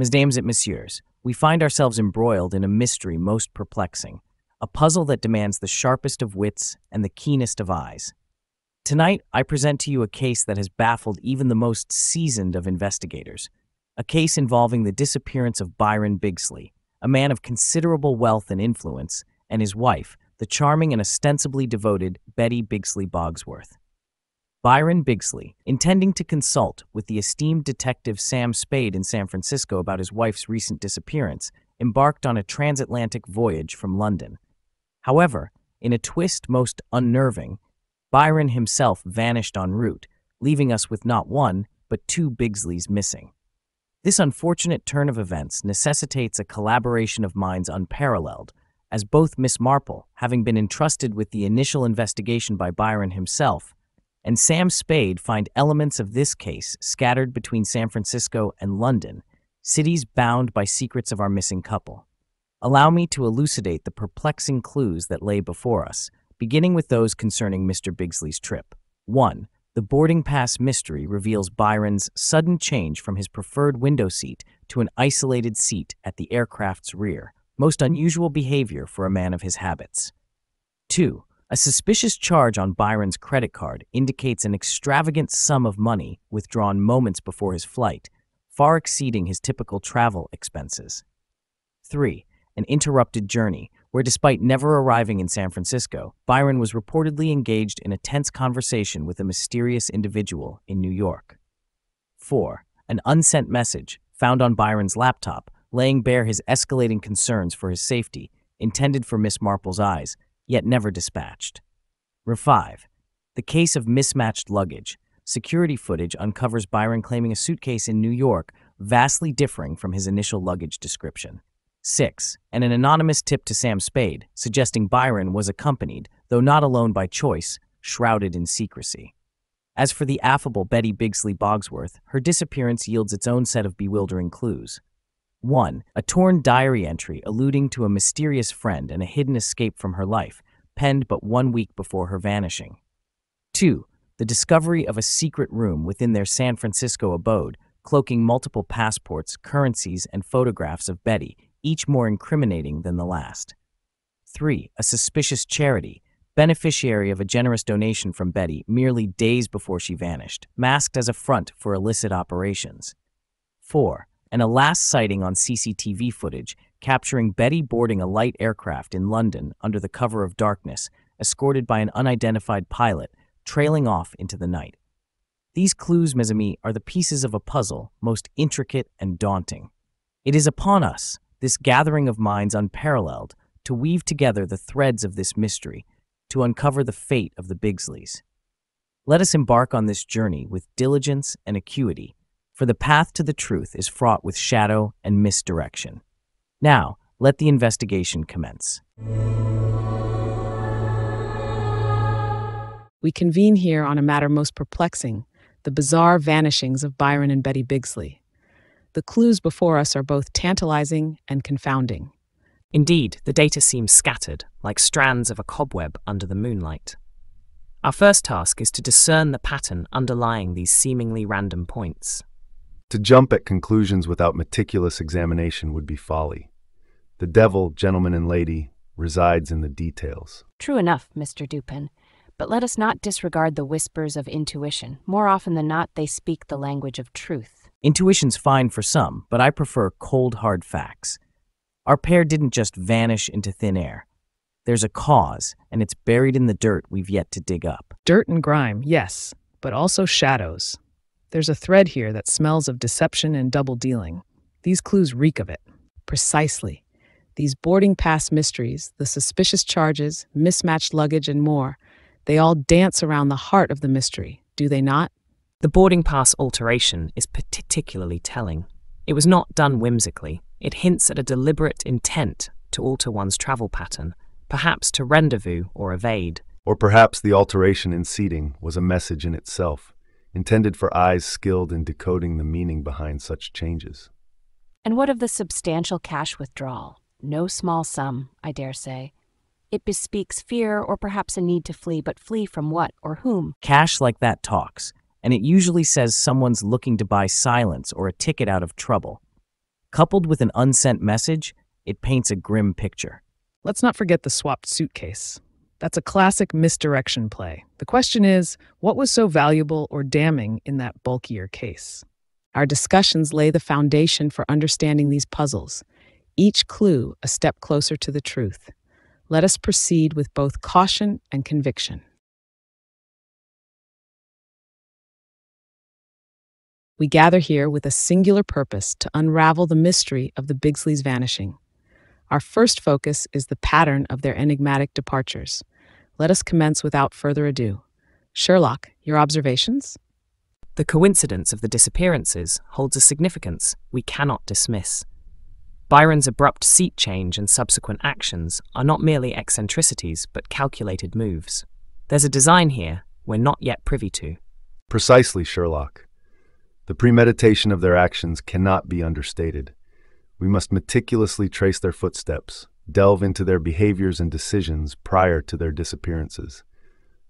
Mesdames et messieurs, we find ourselves embroiled in a mystery most perplexing, a puzzle that demands the sharpest of wits and the keenest of eyes. Tonight, I present to you a case that has baffled even the most seasoned of investigators, a case involving the disappearance of Byron Biggsley, a man of considerable wealth and influence, and his wife, the charming and ostensibly devoted Betty Biggsley Bogsworth. Byron Biggsley, intending to consult with the esteemed detective Sam Spade in San Francisco about his wife's recent disappearance, embarked on a transatlantic voyage from London. However, in a twist most unnerving, Byron himself vanished en route, leaving us with not one, but two Bigsleys missing. This unfortunate turn of events necessitates a collaboration of minds unparalleled, as both Miss Marple, having been entrusted with the initial investigation by Byron himself, and Sam Spade find elements of this case scattered between San Francisco and London, cities bound by secrets of our missing couple. Allow me to elucidate the perplexing clues that lay before us, beginning with those concerning Mr. Biggsley's trip. 1. The boarding pass mystery reveals Byron's sudden change from his preferred window seat to an isolated seat at the aircraft's rear, most unusual behavior for a man of his habits. 2. A suspicious charge on Byron's credit card indicates an extravagant sum of money withdrawn moments before his flight, far exceeding his typical travel expenses. 3. An interrupted journey, where despite never arriving in San Francisco, Byron was reportedly engaged in a tense conversation with a mysterious individual in New York. 4. An unsent message, found on Byron's laptop, laying bare his escalating concerns for his safety, intended for Miss Marple's eyes, yet never dispatched. 5. The case of mismatched luggage. Security footage uncovers Byron claiming a suitcase in New York vastly differing from his initial luggage description. 6. And an anonymous tip to Sam Spade, suggesting Byron was accompanied, though not alone by choice, shrouded in secrecy. As for the affable Betty Biggsley Bogsworth, her disappearance yields its own set of bewildering clues. 1. A torn diary entry alluding to a mysterious friend and a hidden escape from her life, penned but 1 week before her vanishing. 2. The discovery of a secret room within their San Francisco abode, cloaking multiple passports, currencies, and photographs of Betty, each more incriminating than the last. 3. A suspicious charity, beneficiary of a generous donation from Betty merely days before she vanished, masked as a front for illicit operations. 4. And a last sighting on CCTV footage capturing Betty boarding a light aircraft in London under the cover of darkness, escorted by an unidentified pilot, trailing off into the night. These clues, mes amis, are the pieces of a puzzle most intricate and daunting. It is upon us, this gathering of minds unparalleled, to weave together the threads of this mystery, to uncover the fate of the Bigsleys. Let us embark on this journey with diligence and acuity, for the path to the truth is fraught with shadow and misdirection. Now, let the investigation commence. We convene here on a matter most perplexing, the bizarre vanishings of Byron and Betty Biggsley. The clues before us are both tantalizing and confounding. Indeed, the data seems scattered, like strands of a cobweb under the moonlight. Our first task is to discern the pattern underlying these seemingly random points. To jump at conclusions without meticulous examination would be folly. The devil, gentleman and lady, resides in the details. True enough, Mr. Dupin. But let us not disregard the whispers of intuition. More often than not, they speak the language of truth. Intuition's fine for some, but I prefer cold, hard facts. Our pair didn't just vanish into thin air. There's a cause, and it's buried in the dirt we've yet to dig up. Dirt and grime, yes, but also shadows. There's a thread here that smells of deception and double-dealing. These clues reek of it. Precisely. These boarding pass mysteries, the suspicious charges, mismatched luggage, and more, they all dance around the heart of the mystery, do they not? The boarding pass alteration is particularly telling. It was not done whimsically. It hints at a deliberate intent to alter one's travel pattern, perhaps to rendezvous or evade. Or perhaps the alteration in seating was a message in itself, intended for eyes skilled in decoding the meaning behind such changes. And what of the substantial cash withdrawal? No small sum, I dare say. It bespeaks fear or perhaps a need to flee, but flee from what or whom? Cash like that talks, and it usually says someone's looking to buy silence or a ticket out of trouble. Coupled with an unsent message, it paints a grim picture. Let's not forget the swapped suitcase. That's a classic misdirection play. The question is, what was so valuable or damning in that bulkier case? Our discussions lay the foundation for understanding these puzzles, each clue a step closer to the truth. Let us proceed with both caution and conviction. We gather here with a singular purpose to unravel the mystery of the Bigsleys' vanishing. Our first focus is the pattern of their enigmatic departures. Let us commence without further ado. Sherlock, your observations? The coincidence of the disappearances holds a significance we cannot dismiss. Byron's abrupt seat change and subsequent actions are not merely eccentricities but calculated moves. There's a design here we're not yet privy to. Precisely, Sherlock. The premeditation of their actions cannot be understated. We must meticulously trace their footsteps, delve into their behaviors and decisions prior to their disappearances.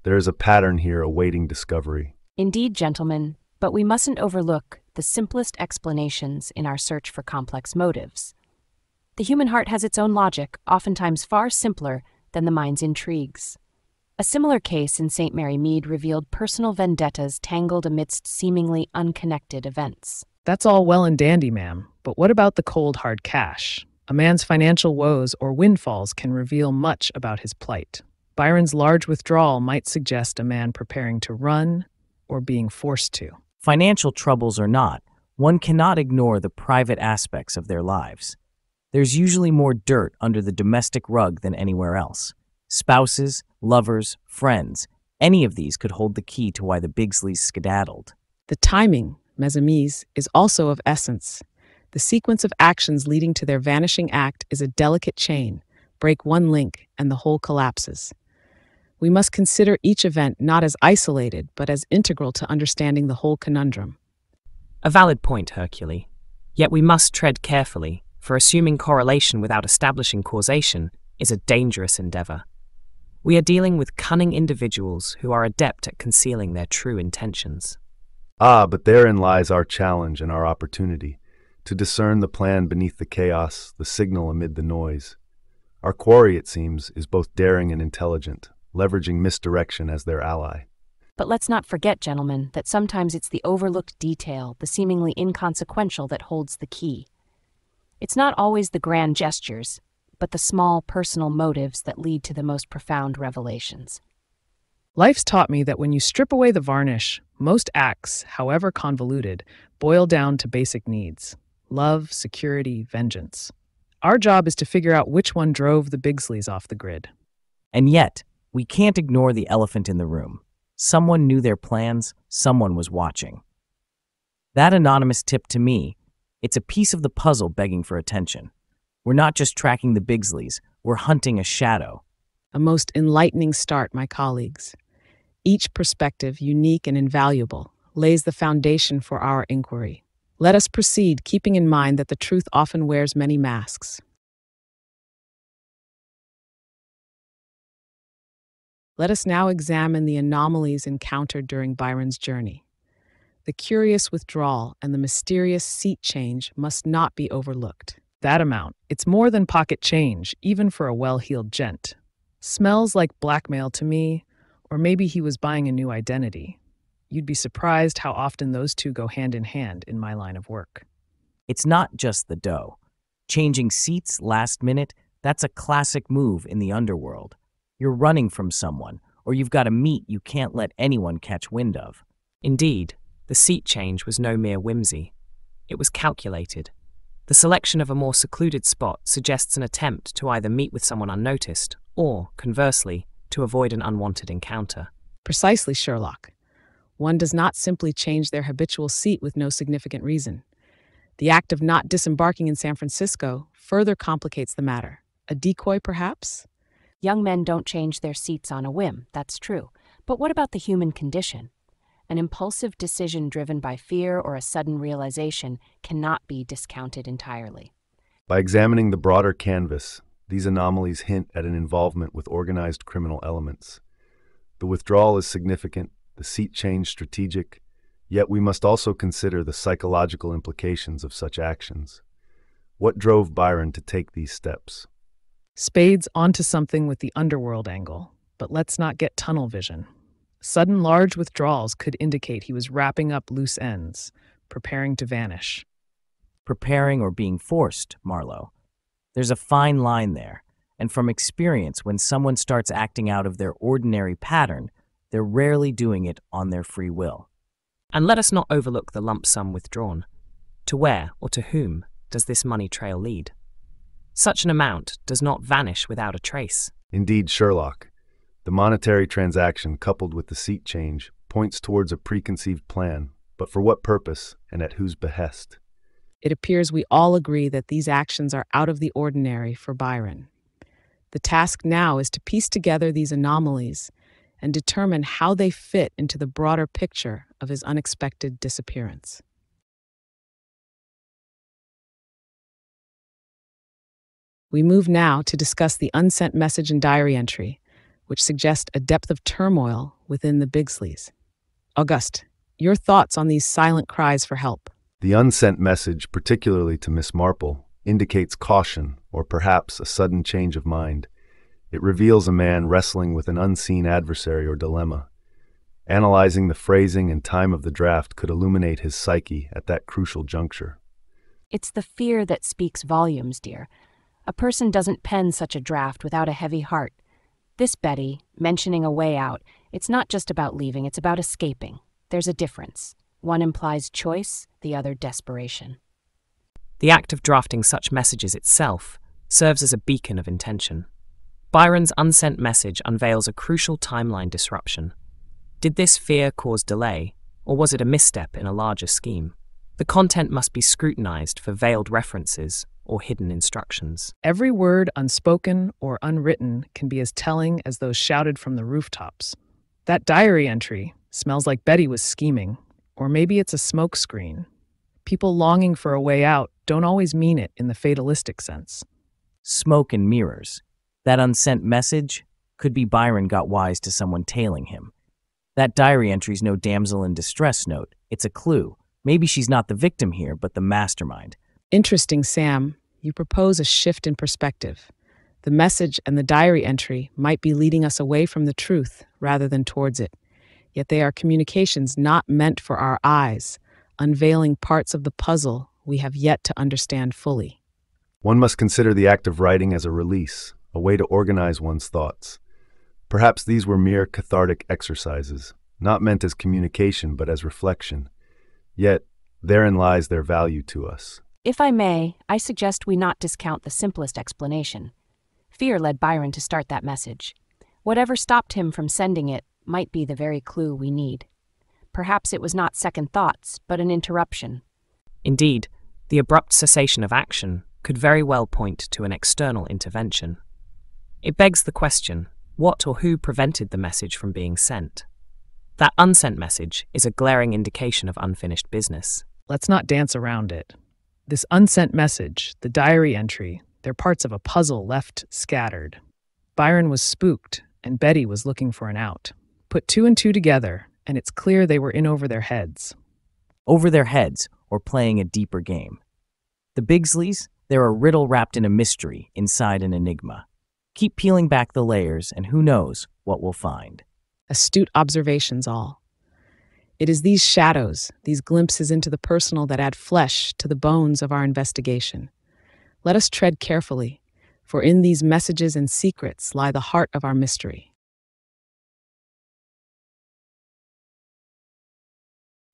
There is a pattern here awaiting discovery. Indeed, gentlemen, but we mustn't overlook the simplest explanations in our search for complex motives. The human heart has its own logic, oftentimes far simpler than the mind's intrigues. A similar case in St. Mary Mead revealed personal vendettas tangled amidst seemingly unconnected events. That's all well and dandy, ma'am, but what about the cold, hard cash? A man's financial woes or windfalls can reveal much about his plight. Byron's large withdrawal might suggest a man preparing to run or being forced to. Financial troubles or not, one cannot ignore the private aspects of their lives. There's usually more dirt under the domestic rug than anywhere else. Spouses, lovers, friends, any of these could hold the key to why the Bigsleys skedaddled. The timing, mesamise, is also of essence. The sequence of actions leading to their vanishing act is a delicate chain. Break one link and the whole collapses. We must consider each event not as isolated, but as integral to understanding the whole conundrum. A valid point, Hercule. Yet we must tread carefully, for assuming correlation without establishing causation is a dangerous endeavor. We are dealing with cunning individuals who are adept at concealing their true intentions. But therein lies our challenge and our opportunity, to discern the plan beneath the chaos, the signal amid the noise. Our quarry, it seems, is both daring and intelligent, leveraging misdirection as their ally. But let's not forget, gentlemen, that sometimes it's the overlooked detail, the seemingly inconsequential, that holds the key. It's not always the grand gestures, but the small personal motives that lead to the most profound revelations. Life's taught me that when you strip away the varnish, most acts, however convoluted, boil down to basic needs: love, security, vengeance. Our job is to figure out which one drove the Bigsleys off the grid. And yet, we can't ignore the elephant in the room. Someone knew their plans, someone was watching. That anonymous tip to me, it's a piece of the puzzle begging for attention. We're not just tracking the Bigsleys, we're hunting a shadow. A most enlightening start, my colleagues. Each perspective, unique and invaluable, lays the foundation for our inquiry. Let us proceed, keeping in mind that the truth often wears many masks. Let us now examine the anomalies encountered during Byron's journey. The curious withdrawal and the mysterious seat change must not be overlooked. That amount, it's more than pocket change, even for a well-heeled gent. Smells like blackmail to me, or maybe he was buying a new identity. You'd be surprised how often those two go hand in hand in my line of work. It's not just the dough. Changing seats last minute, that's a classic move in the underworld. You're running from someone, or you've got a meet you can't let anyone catch wind of. Indeed, the seat change was no mere whimsy. It was calculated. The selection of a more secluded spot suggests an attempt to either meet with someone unnoticed or, conversely, to avoid an unwanted encounter. Precisely, Sherlock. One does not simply change their habitual seat with no significant reason. The act of not disembarking in San Francisco further complicates the matter. A decoy, perhaps? Young men don't change their seats on a whim, that's true. But what about the human condition? An impulsive decision driven by fear or a sudden realization cannot be discounted entirely. By examining the broader canvas, these anomalies hint at an involvement with organized criminal elements. The withdrawal is significant, the seat change strategic, yet we must also consider the psychological implications of such actions. What drove Byron to take these steps? Spades onto something with the underworld angle, but let's not get tunnel vision. Sudden large withdrawals could indicate he was wrapping up loose ends, preparing to vanish. Preparing or being forced, Marlowe. There's a fine line there, and from experience, when someone starts acting out of their ordinary pattern, they're rarely doing it on their free will. And let us not overlook the lump sum withdrawn. To where or to whom does this money trail lead? Such an amount does not vanish without a trace. Indeed, Sherlock. The monetary transaction coupled with the seat change points towards a preconceived plan, but for what purpose and at whose behest? It appears we all agree that these actions are out of the ordinary for Byron. The task now is to piece together these anomalies and determine how they fit into the broader picture of his unexpected disappearance. We move now to discuss the unsent message and diary entry, which suggest a depth of turmoil within the Bigsleys. Auguste, your thoughts on these silent cries for help? The unsent message, particularly to Miss Marple, indicates caution or perhaps a sudden change of mind. It reveals a man wrestling with an unseen adversary or dilemma. Analyzing the phrasing and time of the draft could illuminate his psyche at that crucial juncture. It's the fear that speaks volumes, dear. A person doesn't pen such a draft without a heavy heart. This Betty, mentioning a way out, it's not just about leaving, it's about escaping. There's a difference. One implies choice, the other desperation. The act of drafting such messages itself serves as a beacon of intention. Byron's unsent message unveils a crucial timeline disruption. Did this fear cause delay, or was it a misstep in a larger scheme? The content must be scrutinized for veiled references or hidden instructions. Every word, unspoken or unwritten, can be as telling as those shouted from the rooftops. That diary entry smells like Betty was scheming, or maybe it's a smokescreen. People longing for a way out don't always mean it in the fatalistic sense. Smoke and mirrors. That unsent message could be Byron got wise to someone tailing him. That diary entry's no damsel in distress note. It's a clue. Maybe she's not the victim here, but the mastermind. Interesting, Sam. You propose a shift in perspective. The message and the diary entry might be leading us away from the truth rather than towards it. Yet they are communications not meant for our eyes, unveiling parts of the puzzle we have yet to understand fully. One must consider the act of writing as a release, a way to organize one's thoughts. Perhaps these were mere cathartic exercises, not meant as communication but as reflection. Yet, therein lies their value to us. If I may, I suggest we not discount the simplest explanation. Fear led Byron to start that message. Whatever stopped him from sending it might be the very clue we need. Perhaps it was not second thoughts, but an interruption. Indeed, the abrupt cessation of action could very well point to an external intervention. It begs the question, what or who prevented the message from being sent? That unsent message is a glaring indication of unfinished business. Let's not dance around it. This unsent message, the diary entry, they're parts of a puzzle left scattered. Byron was spooked, and Betty was looking for an out. Put two and two together, and it's clear they were in over their heads. Over their heads, or playing a deeper game. The Bigsleys, they're a riddle wrapped in a mystery inside an enigma. Keep peeling back the layers, and who knows what we'll find. Astute observations all. It is these shadows, these glimpses into the personal that add flesh to the bones of our investigation. Let us tread carefully, for in these messages and secrets lie the heart of our mystery.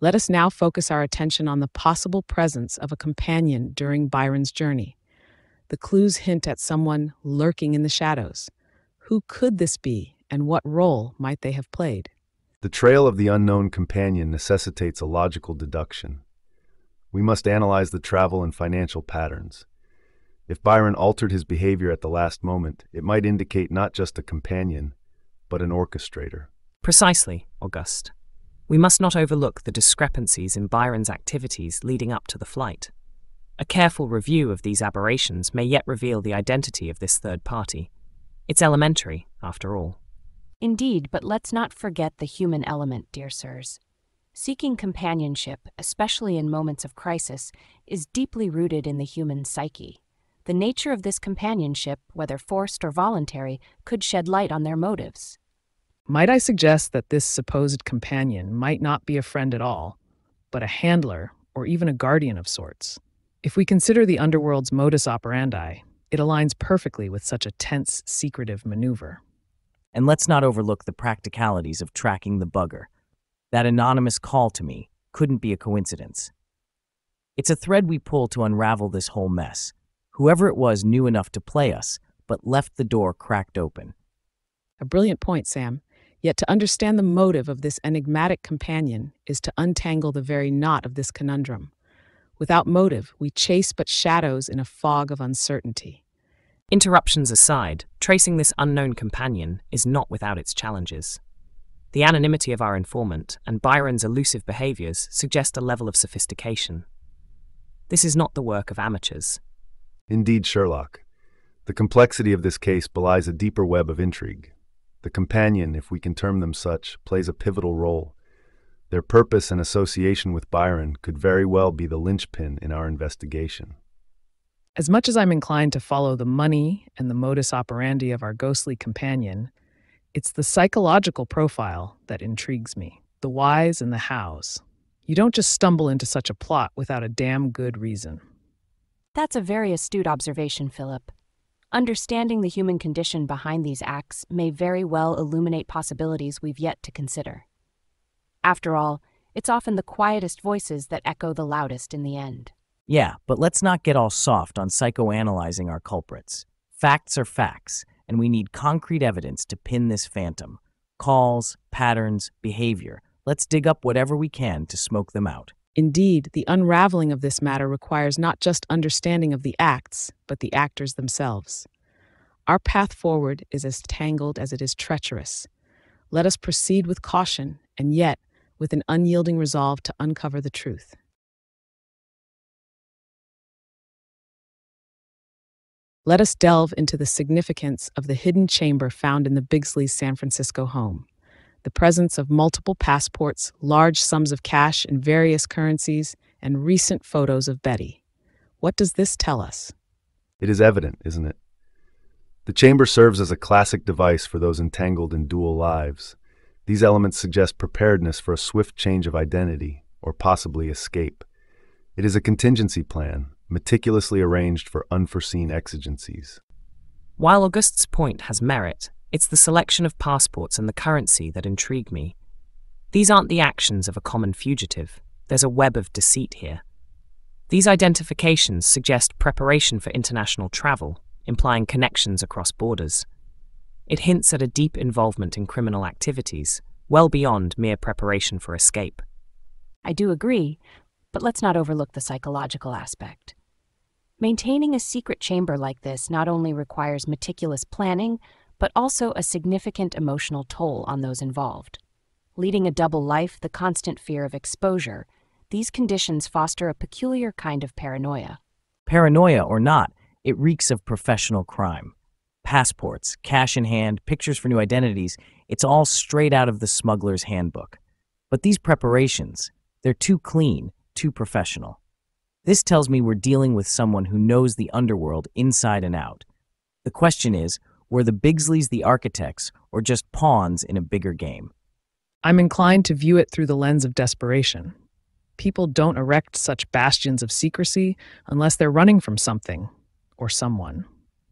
Let us now focus our attention on the possible presence of a companion during Byron's journey. The clues hint at someone lurking in the shadows. Who could this be, and what role might they have played? The trail of the unknown companion necessitates a logical deduction. We must analyze the travel and financial patterns. If Byron altered his behavior at the last moment, it might indicate not just a companion, but an orchestrator. Precisely, Auguste. We must not overlook the discrepancies in Byron's activities leading up to the flight. A careful review of these aberrations may yet reveal the identity of this third party. It's elementary, after all. Indeed, but let's not forget the human element, dear sirs. Seeking companionship, especially in moments of crisis, is deeply rooted in the human psyche. The nature of this companionship, whether forced or voluntary, could shed light on their motives. Might I suggest that this supposed companion might not be a friend at all, but a handler or even a guardian of sorts? If we consider the underworld's modus operandi, it aligns perfectly with such a tense, secretive maneuver. And let's not overlook the practicalities of tracking the bugger. That anonymous call to me couldn't be a coincidence. It's a thread we pull to unravel this whole mess. Whoever it was knew enough to play us, but left the door cracked open. A brilliant point, Sam. Yet to understand the motive of this enigmatic companion is to untangle the very knot of this conundrum. Without motive, we chase but shadows in a fog of uncertainty. Interruptions aside, tracing this unknown companion is not without its challenges. The anonymity of our informant and Byron's elusive behaviors suggest a level of sophistication. This is not the work of amateurs. Indeed, Sherlock. The complexity of this case belies a deeper web of intrigue. The companion, if we can term them such, plays a pivotal role. Their purpose and association with Byron could very well be the linchpin in our investigation. As much as I'm inclined to follow the money and the modus operandi of our ghostly companion, it's the psychological profile that intrigues me, the whys and the hows. You don't just stumble into such a plot without a damn good reason. That's a very astute observation, Philip. Understanding the human condition behind these acts may very well illuminate possibilities we've yet to consider. After all, it's often the quietest voices that echo the loudest in the end. Yeah, but let's not get all soft on psychoanalyzing our culprits. Facts are facts, and we need concrete evidence to pin this phantom. Calls, patterns, behavior. Let's dig up whatever we can to smoke them out. Indeed, the unraveling of this matter requires not just understanding of the acts, but the actors themselves. Our path forward is as tangled as it is treacherous. Let us proceed with caution, and yet with an unyielding resolve to uncover the truth. Let us delve into the significance of the hidden chamber found in the Bigsley's San Francisco home. The presence of multiple passports, large sums of cash in various currencies, and recent photos of Betty. What does this tell us? It is evident, isn't it? The chamber serves as a classic device for those entangled in dual lives. These elements suggest preparedness for a swift change of identity, or possibly escape. It is a contingency plan, meticulously arranged for unforeseen exigencies. While Auguste's point has merit, it's the selection of passports and the currency that intrigue me. These aren't the actions of a common fugitive. There's a web of deceit here. These identifications suggest preparation for international travel, implying connections across borders. It hints at a deep involvement in criminal activities, well beyond mere preparation for escape. I do agree, but let's not overlook the psychological aspect. Maintaining a secret chamber like this not only requires meticulous planning, but also a significant emotional toll on those involved. Leading a double life, the constant fear of exposure, these conditions foster a peculiar kind of paranoia. Paranoia or not, it reeks of professional crime. Passports, cash in hand, pictures for new identities, it's all straight out of the smuggler's handbook. But these preparations, they're too clean, too professional. This tells me we're dealing with someone who knows the underworld inside and out. The question is, were the Bigsleys the architects or just pawns in a bigger game? I'm inclined to view it through the lens of desperation. People don't erect such bastions of secrecy unless they're running from something or someone.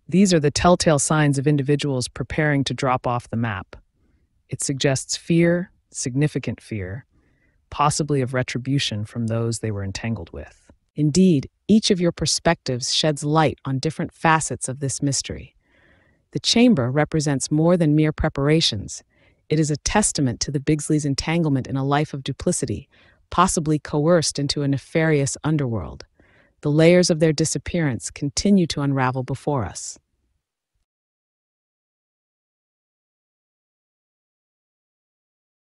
These are the telltale signs of individuals preparing to drop off the map. It suggests fear, significant fear, possibly of retribution from those they were entangled with. Indeed, each of your perspectives sheds light on different facets of this mystery. The chamber represents more than mere preparations. It is a testament to the Bigsleys' entanglement in a life of duplicity, possibly coerced into a nefarious underworld. The layers of their disappearance continue to unravel before us.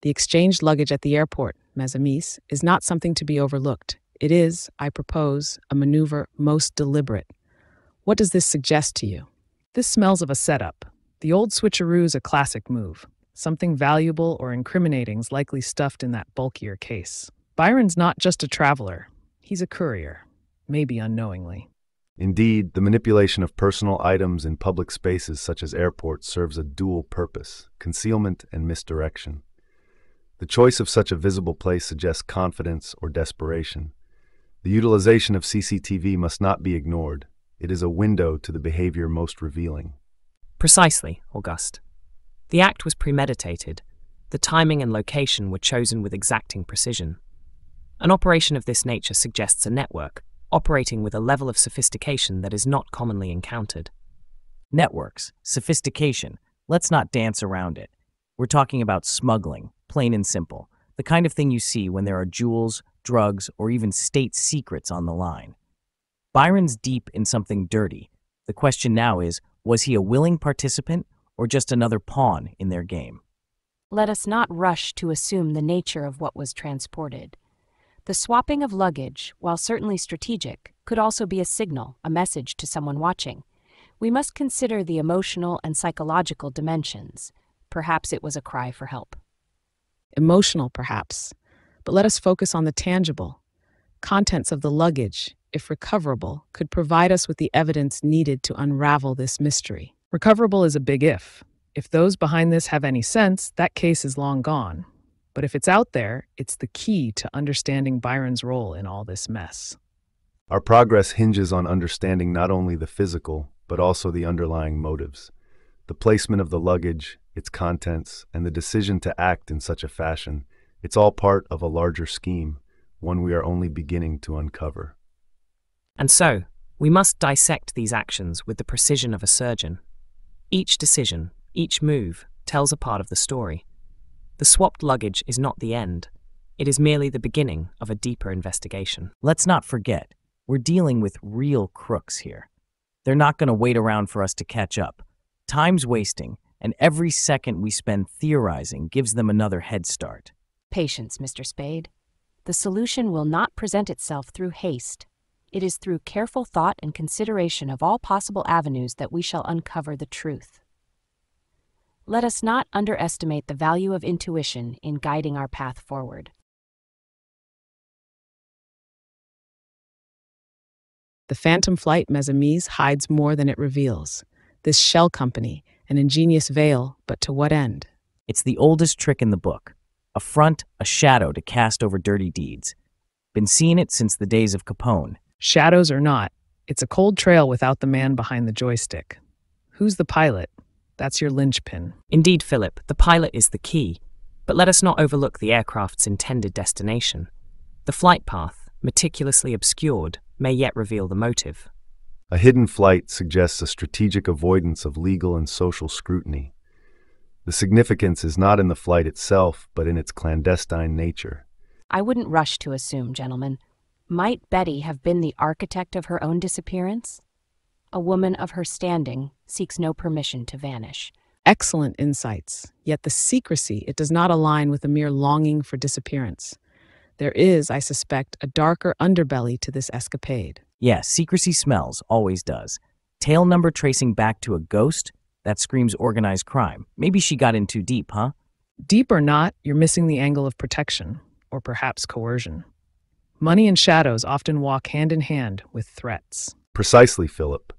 The exchanged luggage at the airport, mes amis, is not something to be overlooked. It is, I propose, a maneuver most deliberate. What does this suggest to you? This smells of a setup. The old switcheroo is a classic move. Something valuable or incriminating's likely stuffed in that bulkier case. Byron's not just a traveler. He's a courier, maybe unknowingly. Indeed, the manipulation of personal items in public spaces such as airports serves a dual purpose: concealment and misdirection. The choice of such a visible place suggests confidence or desperation. The utilization of CCTV must not be ignored. It is a window to the behavior most revealing. Precisely, Auguste. The act was premeditated. The timing and location were chosen with exacting precision. An operation of this nature suggests a network, operating with a level of sophistication that is not commonly encountered. Networks, sophistication, let's not dance around it. We're talking about smuggling, plain and simple, the kind of thing you see when there are jewels, drugs, or even state secrets on the line. Byron's deep in something dirty. The question now is, was he a willing participant or just another pawn in their game? Let us not rush to assume the nature of what was transported. The swapping of luggage, while certainly strategic, could also be a signal, a message to someone watching. We must consider the emotional and psychological dimensions. Perhaps it was a cry for help. Emotional, perhaps, but let us focus on the tangible. Contents of the luggage, if recoverable, could provide us with the evidence needed to unravel this mystery. Recoverable is a big if. If those behind this have any sense, that case is long gone. But if it's out there, it's the key to understanding Byron's role in all this mess. Our progress hinges on understanding not only the physical, but also the underlying motives. The placement of the luggage, its contents, and the decision to act in such a fashion, it's all part of a larger scheme, one we are only beginning to uncover. And so, we must dissect these actions with the precision of a surgeon. Each decision, each move, tells a part of the story. The swapped luggage is not the end. It is merely the beginning of a deeper investigation. Let's not forget, we're dealing with real crooks here. They're not going to wait around for us to catch up. Time's wasting, and every second we spend theorizing gives them another head start. Patience, Mr. Spade. The solution will not present itself through haste. It is through careful thought and consideration of all possible avenues that we shall uncover the truth. Let us not underestimate the value of intuition in guiding our path forward. The Phantom Flight Mesamise hides more than it reveals. This shell company, an ingenious veil, but to what end? It's the oldest trick in the book. A front, a shadow to cast over dirty deeds. Been seeing it since the days of Capone. Shadows or not, it's a cold trail without the man behind the joystick. Who's the pilot? That's your linchpin. Indeed, Philip, the pilot is the key. But let us not overlook the aircraft's intended destination. The flight path, meticulously obscured, may yet reveal the motive. A hidden flight suggests a strategic avoidance of legal and social scrutiny. The significance is not in the flight itself, but in its clandestine nature. I wouldn't rush to assume, gentlemen. Might Betty have been the architect of her own disappearance? A woman of her standing seeks no permission to vanish. Excellent insights, yet the secrecy, it does not align with a mere longing for disappearance. There is, I suspect, a darker underbelly to this escapade. Yeah, secrecy smells, always does. Tail number tracing back to a ghost? That screams organized crime. Maybe she got in too deep, huh? Deep or not, you're missing the angle of protection, or perhaps coercion. Money and shadows often walk hand in hand with threats. Precisely, Philip.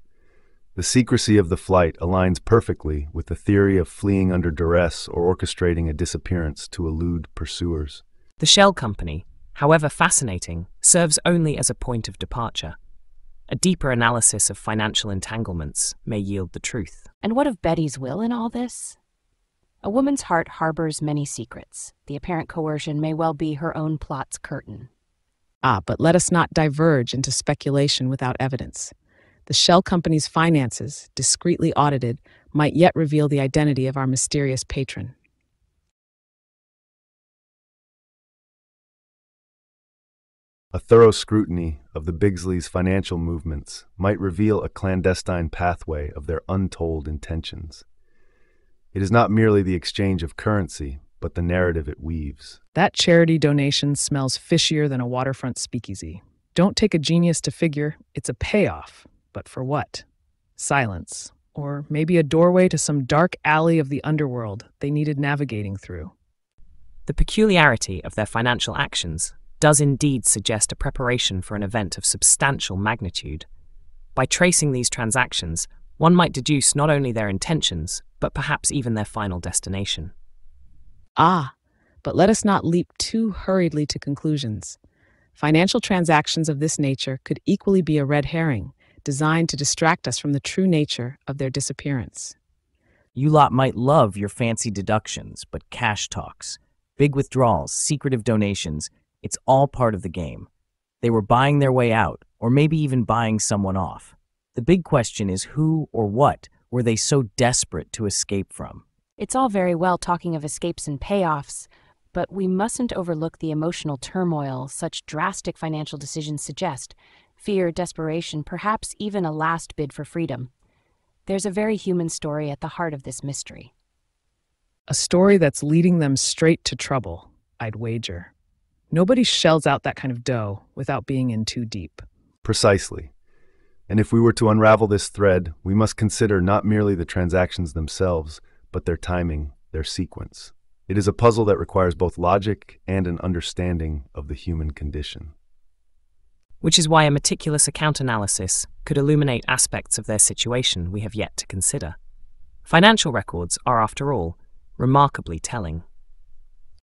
The secrecy of the flight aligns perfectly with the theory of fleeing under duress or orchestrating a disappearance to elude pursuers. The shell company, however fascinating, serves only as a point of departure. A deeper analysis of financial entanglements may yield the truth. And what of Betty's will in all this? A woman's heart harbors many secrets. The apparent coercion may well be her own plot's curtain. But let us not diverge into speculation without evidence. The shell company's finances, discreetly audited, might yet reveal the identity of our mysterious patron. A thorough scrutiny of the Biggsley's financial movements might reveal a clandestine pathway of their untold intentions. It is not merely the exchange of currency, but the narrative it weaves. That charity donation smells fishier than a waterfront speakeasy. Don't take a genius to figure, it's a payoff. But for what? Silence or maybe a doorway to some dark alley of the underworld they needed navigating through. The peculiarity of their financial actions does indeed suggest a preparation for an event of substantial magnitude. By tracing these transactions, one might deduce not only their intentions, but perhaps even their final destination. But let us not leap too hurriedly to conclusions. Financial transactions of this nature could equally be a red herring, designed to distract us from the true nature of their disappearance. You lot might love your fancy deductions, but cash talks, big withdrawals, secretive donations, it's all part of the game. They were buying their way out, or maybe even buying someone off. The big question is who or what were they so desperate to escape from? It's all very well talking of escapes and payoffs, but we mustn't overlook the emotional turmoil such drastic financial decisions suggest. Fear, desperation, perhaps even a last bid for freedom. There's a very human story at the heart of this mystery. A story that's leading them straight to trouble, I'd wager. Nobody shells out that kind of dough without being in too deep. Precisely. And if we were to unravel this thread, we must consider not merely the transactions themselves, but their timing, their sequence. It is a puzzle that requires both logic and an understanding of the human condition. Which is why a meticulous account analysis could illuminate aspects of their situation we have yet to consider. Financial records are, after all, remarkably telling.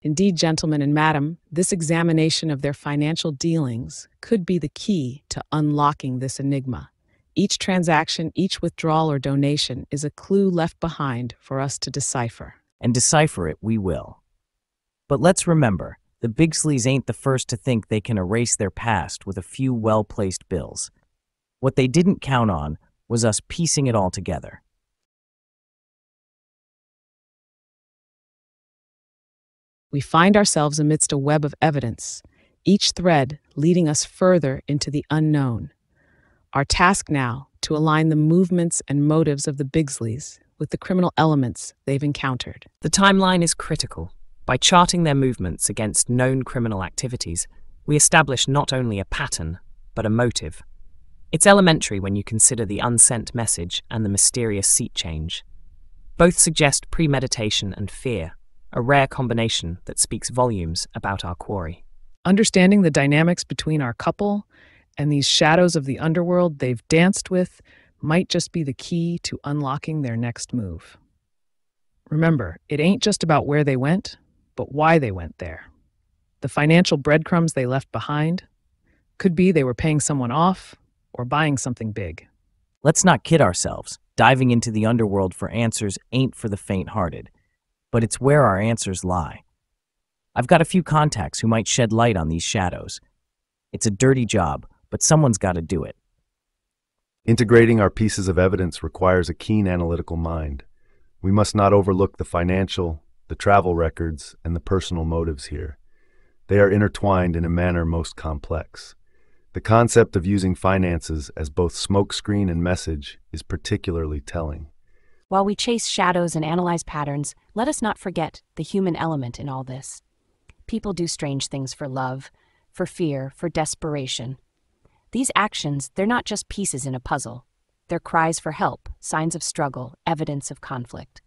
Indeed, gentlemen and madam, this examination of their financial dealings could be the key to unlocking this enigma. Each transaction, each withdrawal or donation is a clue left behind for us to decipher. And decipher it we will. But let's remember, the Bigsleys ain't the first to think they can erase their past with a few well-placed bills. What they didn't count on was us piecing it all together. We find ourselves amidst a web of evidence, each thread leading us further into the unknown. Our task now to align the movements and motives of the Bigsleys with the criminal elements they've encountered. The timeline is critical. By charting their movements against known criminal activities, we establish not only a pattern, but a motive. It's elementary when you consider the unsent message and the mysterious seat change. Both suggest premeditation and fear, a rare combination that speaks volumes about our quarry. Understanding the dynamics between our couple and these shadows of the underworld they've danced with might just be the key to unlocking their next move. Remember, it ain't just about where they went, but why they went there. The financial breadcrumbs they left behind could be they were paying someone off or buying something big. Let's not kid ourselves. Diving into the underworld for answers ain't for the faint-hearted, but it's where our answers lie. I've got a few contacts who might shed light on these shadows. It's a dirty job, but someone's got to do it. Integrating our pieces of evidence requires a keen analytical mind. We must not overlook the financial, the travel records, and the personal motives here. They are intertwined in a manner most complex. The concept of using finances as both smokescreen and message is particularly telling. While we chase shadows and analyze patterns, let us not forget the human element in all this. People do strange things for love, for fear, for desperation. These actions, they're not just pieces in a puzzle. They're cries for help, signs of struggle, evidence of conflict.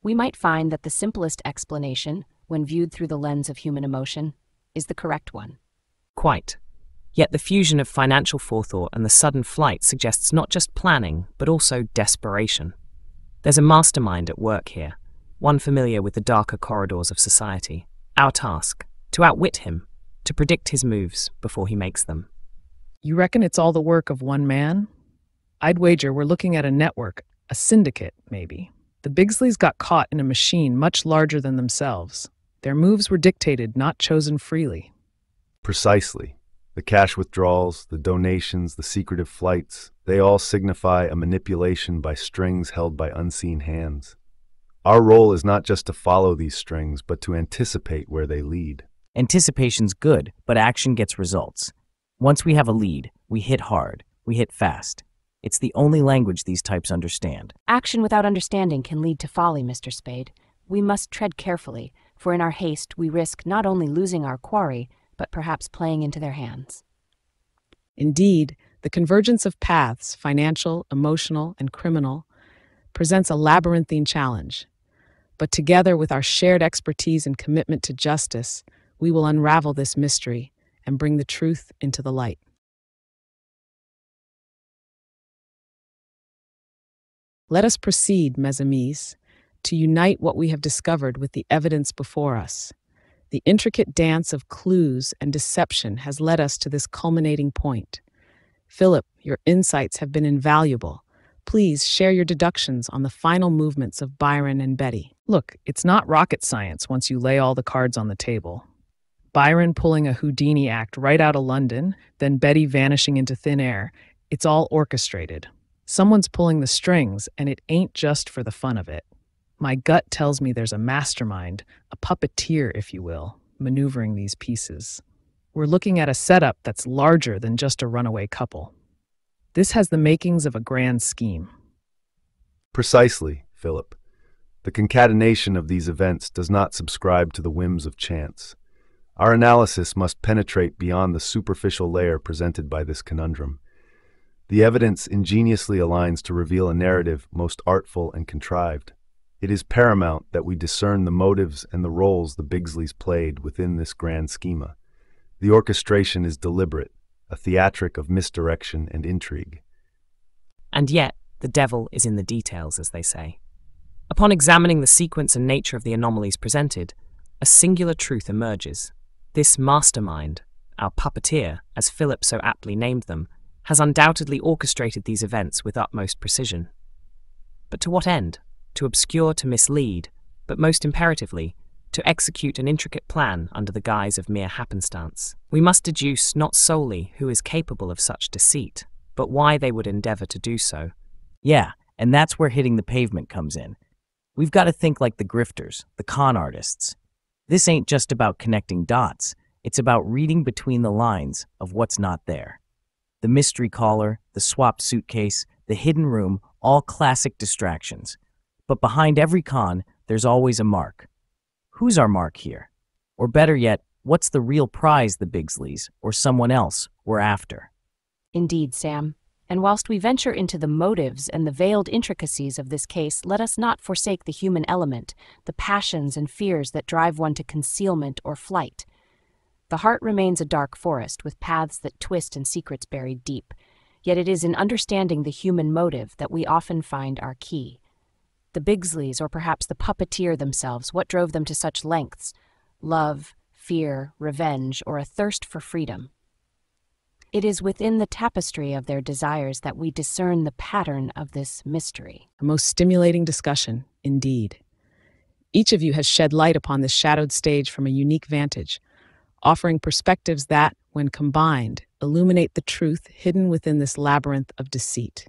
We might find that the simplest explanation, when viewed through the lens of human emotion, is the correct one. Quite. Yet the fusion of financial forethought and the sudden flight suggests not just planning, but also desperation. There's a mastermind at work here, one familiar with the darker corridors of society. Our task, to outwit him, to predict his moves before he makes them. You reckon it's all the work of one man? I'd wager we're looking at a network, a syndicate, maybe. The Bigsleys got caught in a machine much larger than themselves. Their moves were dictated, not chosen freely. Precisely. The cash withdrawals, the donations, the secretive flights, they all signify a manipulation by strings held by unseen hands. Our role is not just to follow these strings, but to anticipate where they lead. Anticipation's good, but action gets results. Once we have a lead, we hit hard, we hit fast. It's the only language these types understand. Action without understanding can lead to folly, Mr. Spade. We must tread carefully, for in our haste we risk not only losing our quarry, but perhaps playing into their hands. Indeed, The convergence of paths, financial, emotional, and criminal, presents a labyrinthine challenge. But together with our shared expertise and commitment to justice, we will unravel this mystery and bring the truth into the light. Let us proceed, mes amis, to unite what we have discovered with the evidence before us. The intricate dance of clues and deception has led us to this culminating point. Philip, your insights have been invaluable. Please share your deductions on the final movements of Byron and Betty. Look, it's not rocket science once you lay all the cards on the table. Byron pulling a Houdini act right out of London, then Betty vanishing into thin air. It's all orchestrated. Someone's pulling the strings, and it ain't just for the fun of it. My gut tells me there's a mastermind, a puppeteer, if you will, maneuvering these pieces. We're looking at a setup that's larger than just a runaway couple. This has the makings of a grand scheme. Precisely, Philip. The concatenation of these events does not subscribe to the whims of chance. Our analysis must penetrate beyond the superficial layer presented by this conundrum. The evidence ingeniously aligns to reveal a narrative most artful and contrived. It is paramount that we discern the motives and the roles the Bigsleys played within this grand schema. The orchestration is deliberate, a theatric of misdirection and intrigue. And yet, the devil is in the details, as they say. Upon examining the sequence and nature of the anomalies presented, a singular truth emerges. This mastermind, our puppeteer, as Philip so aptly named them, has undoubtedly orchestrated these events with utmost precision. But to what end? To obscure, to mislead, but most imperatively, to execute an intricate plan under the guise of mere happenstance. We must deduce not solely who is capable of such deceit, but why they would endeavor to do so. Yeah, and that's where hitting the pavement comes in. We've got to think like the grifters, the con artists. This ain't just about connecting dots. It's about reading between the lines of what's not there. The mystery caller, the swapped suitcase, the hidden room, all classic distractions. But behind every con, there's always a mark. Who's our mark here? Or better yet, what's the real prize the Bigsleys, or someone else, were after? Indeed, Sam. And whilst we venture into the motives and the veiled intricacies of this case, let us not forsake the human element, the passions and fears that drive one to concealment or flight. The heart remains a dark forest with paths that twist and secrets buried deep. Yet it is in understanding the human motive that we often find our key. The Bigsleys, or perhaps the puppeteer themselves, what drove them to such lengths? Love, fear, revenge, or a thirst for freedom? It is within the tapestry of their desires that we discern the pattern of this mystery. A most stimulating discussion, indeed. Each of you has shed light upon this shadowed stage from a unique vantage, offering perspectives that, when combined, illuminate the truth hidden within this labyrinth of deceit.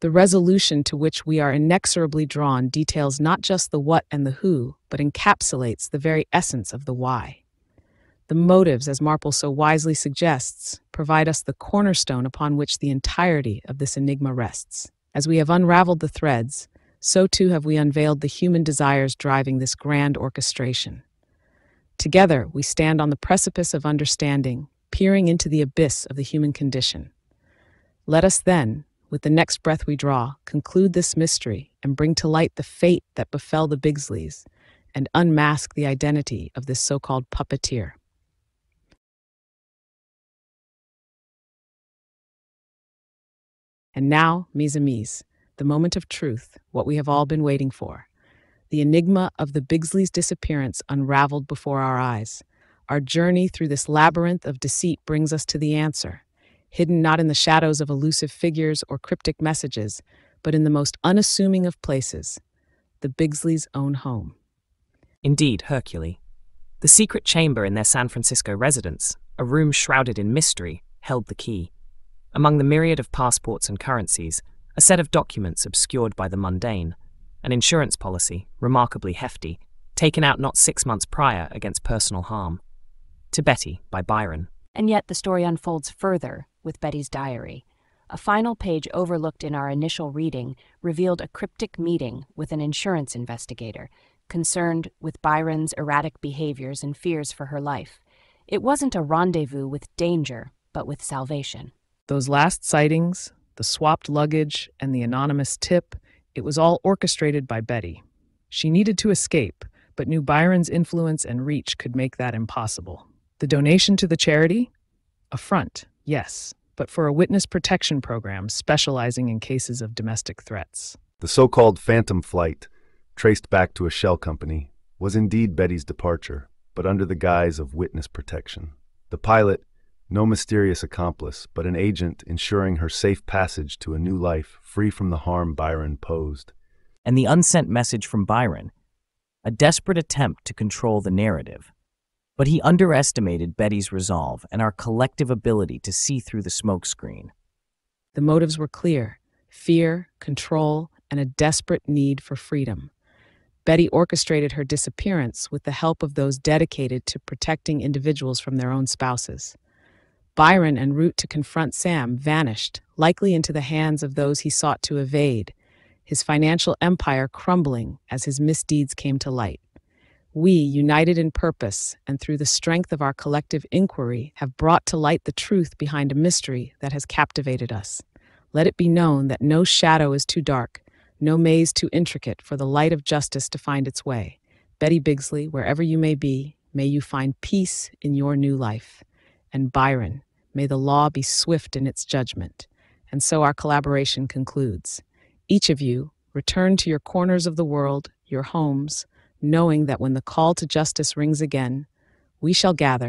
The resolution to which we are inexorably drawn details not just the what and the who, but encapsulates the very essence of the why. The motives, as Marple so wisely suggests, provide us the cornerstone upon which the entirety of this enigma rests. As we have unraveled the threads, so too have we unveiled the human desires driving this grand orchestration. Together, we stand on the precipice of understanding, peering into the abyss of the human condition. Let us then, with the next breath we draw, conclude this mystery and bring to light the fate that befell the Bigsleys and unmask the identity of this so-called puppeteer. And now, mes amis, the moment of truth, what we have all been waiting for. The enigma of the Bigsleys' disappearance unraveled before our eyes. Our journey through this labyrinth of deceit brings us to the answer, hidden not in the shadows of elusive figures or cryptic messages, but in the most unassuming of places, the Bigsleys' own home. Indeed, Hercule. The secret chamber in their San Francisco residence, a room shrouded in mystery, held the key. Among the myriad of passports and currencies, a set of documents obscured by the mundane, an insurance policy, remarkably hefty, taken out not 6 months prior against personal harm. To Betty, by Byron. And yet the story unfolds further with Betty's diary. A final page overlooked in our initial reading revealed a cryptic meeting with an insurance investigator, concerned with Byron's erratic behaviors and fears for her life. It wasn't a rendezvous with danger, but with salvation. Those last sightings, the swapped luggage, and the anonymous tip, it was all orchestrated by Betty. She needed to escape, but knew Byron's influence and reach could make that impossible. The donation to the charity? A front, yes, but for a witness protection program specializing in cases of domestic threats. The so-called phantom flight, traced back to a shell company, was indeed Betty's departure, but under the guise of witness protection. The pilot, no mysterious accomplice, but an agent ensuring her safe passage to a new life free from the harm Byron posed. And the unsent message from Byron, a desperate attempt to control the narrative. But he underestimated Betty's resolve and our collective ability to see through the smokescreen. The motives were clear: fear, control, and a desperate need for freedom. Betty orchestrated her disappearance with the help of those dedicated to protecting individuals from their own spouses. Byron, en route to confront Sam, vanished, likely into the hands of those he sought to evade, his financial empire crumbling as his misdeeds came to light. We, united in purpose and through the strength of our collective inquiry, have brought to light the truth behind a mystery that has captivated us. Let it be known that no shadow is too dark, no maze too intricate for the light of justice to find its way. Betty Biggsley, wherever you may be, may you find peace in your new life. And Byron, may the law be swift in its judgment. And so our collaboration concludes. Each of you, return to your corners of the world, your homes, knowing that when the call to justice rings again, we shall gather